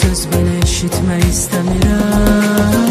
söz belə eşitmək istəmirəm.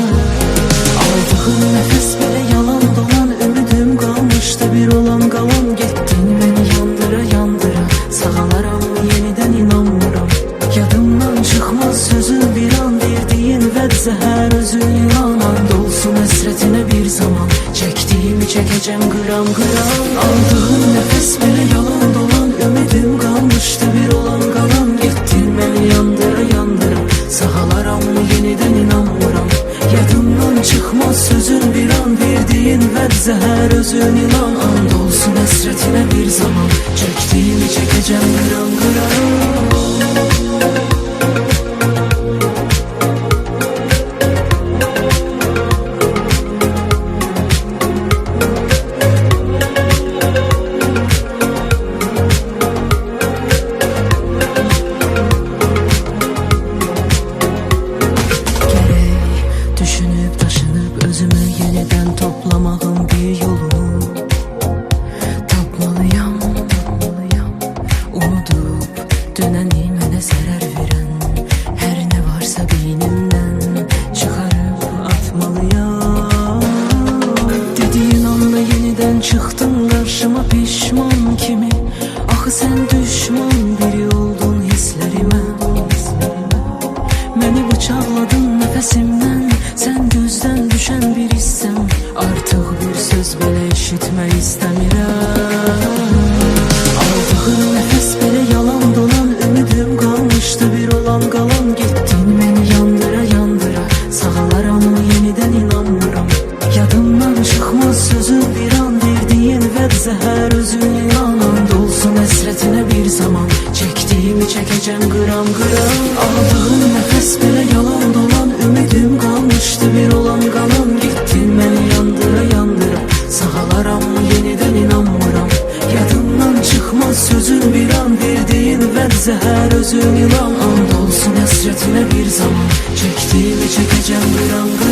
Aldığım nəfəs belə yalan dolan, ümidim qalmışdı bir olan qalan. Getdin məni yandıra yandıra, sağalaram yenidən inanmıram. Yadımdan çıxmaz sözün bir an, verdiyin vəd zəhər özün ilan. And olsun həsrətinə bir zaman, çəkdiyimi çəkəcəm qıram qıram. Aldığım nəfəs belə yalan dolan, ümidim qalmışdı bir olan qalan. Getdin məni yandıra yandıra, sağalaram yenidən inanmıram. Yadımdan çıxmaz sözün bir an, verdiyin vəd zəhər özün ilan. And olsun həsrətinə bir zaman, çəkdiyimi çəkəcəm qıram qıram. Düşünüp taşınıp özümü yeniden toplamağım bir yolunu tapmalıyam. Unudup dönəni mənə zərər verən hər nə varsa beynimdən çıxarıb atmalıyam. Dediyin anda yeniden çıxdın qarşıma pişman kimi. Axı sən düşman biri oldun hisslərimə. Məni bıçaqladın nəfəsimdən, sən gözdən düşən bir hissəm. Artıq bir söz belə eşitmək istəmirəm. Aldığım nəfəs belə yalan dolan, ümidim qalmışdı bir olan qalan. Getdin məni yandıra yandıra, sağalaram yenidən inanmıram. Yadımdan çıxmaz sözün bir an, verdiyin vəd zəhər özün ilan. And olsun həsrətinə bir zaman, çəkdiyimi çəkəcəm qıram qıram. Aldığım nəfəs belə yalan dolan, ümidim qalmışdı bir olan qalan. Getdin məni yandıra yandıra, sağalaram yenidən inanmıram. Yadımdan çıxmaz sözün bir an, verdiyin vəd zəhər özün ilan. And olsun həsrətinə bir zaman, çəkdiyimi çəkəcəm qıram qıram.